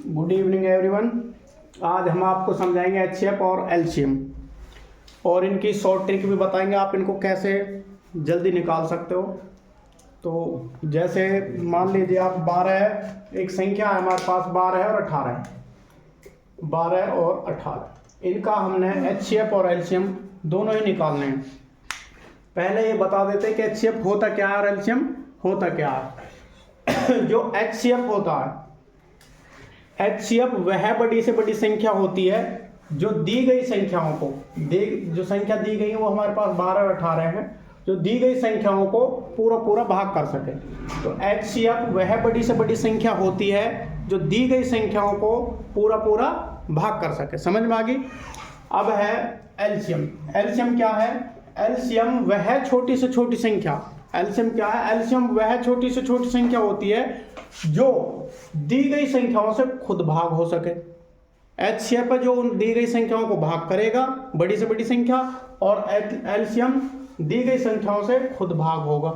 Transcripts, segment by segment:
Good evening everyone. आज हम आपको समझाएंगे एचसीएफ और एलसीएम और इनकी शॉर्ट ट्रिक भी बताएंगे, आप इनको कैसे जल्दी निकाल सकते हो। तो जैसे मान लीजिए आप 12 है, एक संख्या है हमारे पास 12 है और 18 है, 12 और 18 इनका हमने एचसीएफ और एलसीएम दोनों ही निकालने हैं। पहले ये बता देते हैं कि एचसीएफ होता क्या है और एलसीएम होता क्या है। जो एचसीएफ होता है, एचसीएफ वह बड़ी से बड़ी संख्या होती है जो दी गई संख्याओं को जो संख्या दी गई है वो हमारे पास 12 और 18 है, जो दी गई संख्याओं को पूरा भाग कर सके। तो एचसीएफ वह बड़ी से बड़ी संख्या होती है जो दी गई संख्याओं को पूरा भाग कर सके। समझ में आ गई। अब है एलसीएम। एलसीएम क्या है? एलसीएम वह छोटी से छोटी संख्या, एलसीएम क्या है? एलसीएम वह छोटी से छोटी संख्या होती है जो दी गई संख्याओं से खुद भाग हो सके। एचसीएफ जो उन दी गई संख्याओं को भाग करेगा, बड़ी से बड़ी संख्या, और एलसीएम दी गई संख्याओं से खुद भाग होगा।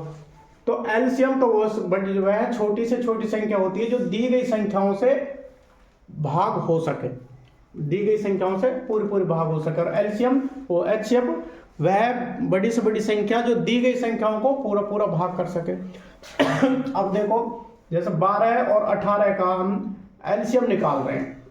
तो एलसीएम तो वह छोटी से छोटी संख्या होती है जो दी गई संख्याओं से भाग हो सके, दी गई संख्याओं से पूरी भाग हो सके। और एलसीएम वो एचसीएफ वह बड़ी से बड़ी संख्या जो दी गई संख्याओं को पूरा भाग कर सके। अब देखो, जैसे 12 और 18 का हम एलसीएम निकाल रहे हैं,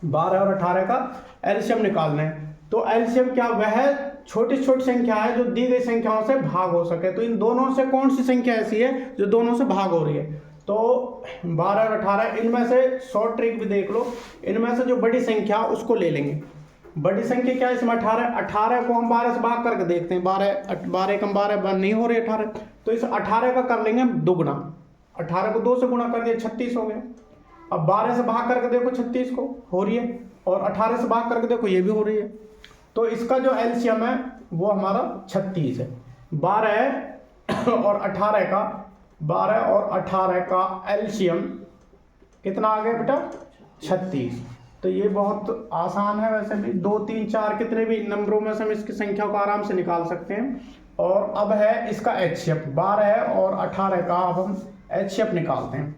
12 और 18 का एलसीएम निकाल रहे हैं। तो एलसीएम क्या? वह छोटी छोटी संख्या है जो दी गई संख्याओं से भाग हो सके। तो इन दोनों से कौन सी संख्या ऐसी है जो दोनों से भाग हो रही है? तो 12 और 18, इनमें से शॉर्ट ट्रिक भी देख लो। इनमें से जो बड़ी संख्या उसको ले लेंगे। बड़ी संख्या क्या है इसमें? 18 को हम 12 से भाग करके देखते हैं। 12 कम 12 नहीं हो रही 18, तो इस 18 का कर लेंगे हम दुगुना। 18 को 2 से गुणा कर दिया, 36 हो गया। अब 12 से भाग करके देखो 36 को हो रही है, और 18 से भाग करके देखो ये भी हो रही है। तो इसका जो एलसीएम है वो हमारा 36 है। 12 और 18 का एलसीएम कितना आ गया बेटा? 36। तो ये बहुत आसान है। वैसे भी 2 3 4 कितने भी नंबरों में से हम इसकी संख्या को आराम से निकाल सकते हैं। और अब है इसका एचसीएफ। 12 और 18 का अब हम एचसीएफ निकालते हैं।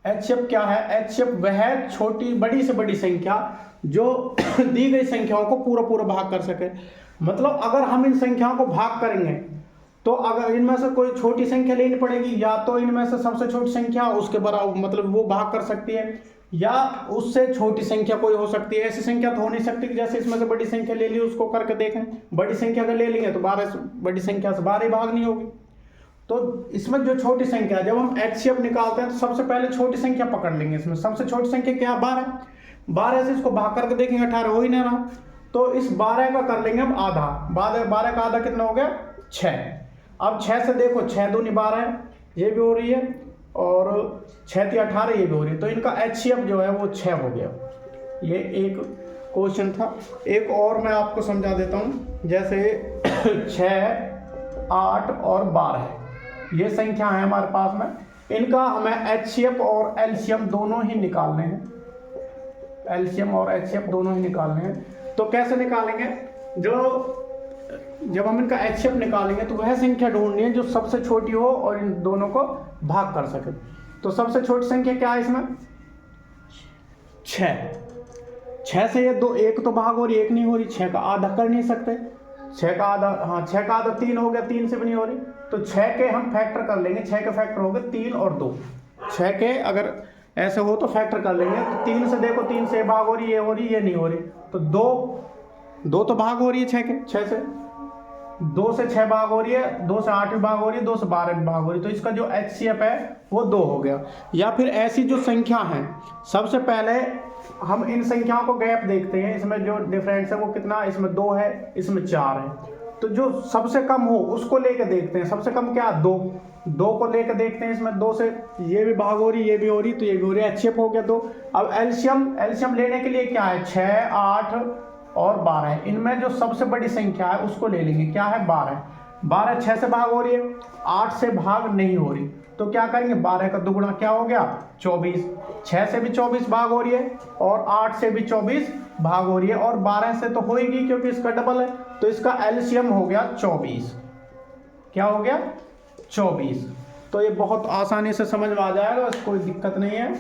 एचसीएफ क्या है? एचसीएफ वह छोटी बड़ी से बड़ी संख्या जो दी गई संख्याओं को पूरा भाग कर सके। मतलब अगर हम इन संख्याओं को भाग करेंगे तो अगर इनमें से कोई छोटी संख्या लेनी पड़ेगी, या तो इनमें से सबसे छोटी संख्या उसके बराबर, मतलब वो भाग कर सकती है, या उससे छोटी संख्या कोई हो सकती है। ऐसी संख्या तो हो नहीं सकती कि जैसे इसमें से बड़ी संख्या ले ली उसको करके देखें। बड़ी संख्या अगर ले लेंगे तो 12 बड़ी संख्या से 12 ही भाग नहीं होगी। तो इसमें जो छोटी संख्या, जब हम एचसीएफ निकालते हैं तो सबसे पहले छोटी संख्या पकड़ लेंगे। इसमें सबसे छोटी संख्या क्या? 12 से इसको भाग करके देखेंगे, 18 हो ही नहीं रहा। तो इस 12 का कर लेंगे हम आधा। 12 का आधा कितना हो गया? 6। अब 6 से देखो, 6 दूनी 12 है, ये भी हो रही है, और 6 3 18 ये भी हो रही है। तो इनका एचसीएफ जो है वो 6 हो गया। ये एक क्वेश्चन था। एक और मैं आपको समझा देता हूँ। जैसे 6 8 और 12 ये संख्या है हमारे पास में, इनका हमें एचसीएफ और एलसीएम दोनों ही निकालने हैं। एलसीएम और एचसीएफ दोनों ही निकालने हैं। तो कैसे निकालेंगे? जब हम इनका एचसीएफ निकालेंगे तो वह संख्या ढूंढनी है जो सबसे छोटी हो और इन दोनों को भाग कर सके। तो सबसे छोटी संख्या क्या है इसमें? 6 से ये 2 1 तो भाग हो रही, 1 नहीं हो रही। 6 का आधा कर नहीं सकते। 6 का आधा, हाँ 6 का आधा 3 हो गया, 3 से भी नहीं हो रही। तो 6 के हम फैक्टर कर लेंगे। 6 के फैक्टर हो गए 3 और 2। 6 के अगर ऐसे हो तो फैक्टर कर लेंगे। तो 3 से देखो, 3 से भाग हो रही, ये हो रही, ये नहीं हो रही। तो 2 तो भाग हो रही है 6 के, 6 से 2 से 6 भाग हो रही है, 2 से 8 भी भाग हो रही है, 2 से 12 भी भाग हो रही है। तो इसका जो एचसीएफ है वो 2 हो गया। या फिर ऐसी जो संख्या है, सबसे पहले हम इन संख्याओं को गैप देखते हैं। इसमें जो डिफरेंस है वो कितना? इसमें 2 है, इसमें 4 है। तो जो सबसे कम हो उसको लेके देखते हैं। सबसे कम क्या? 2 को लेके देखते हैं। इसमें 2 से ये भी भाग हो रही, ये भी हो रही, तो ये भी हो रही है, एचसीएफ हो गया 2। अब एलसीएम लेने के लिए क्या है? 6 8 और 12, इनमें जो सबसे बड़ी संख्या है उसको ले लेंगे। क्या है? 12 6 से भाग हो रही है, 8 से भाग नहीं हो रही। तो क्या करेंगे? 12 का दुगुना क्या हो गया? 24। 6 से भी 24 भाग हो रही है, और 8 से भी 24 भाग हो रही है, और 12 से तो होएगी क्योंकि इसका डबल है। तो इसका एलसीएम हो गया 24। क्या हो गया? 24। तो ये बहुत आसानी से समझ में आ जाएगा, कोई दिक्कत नहीं है।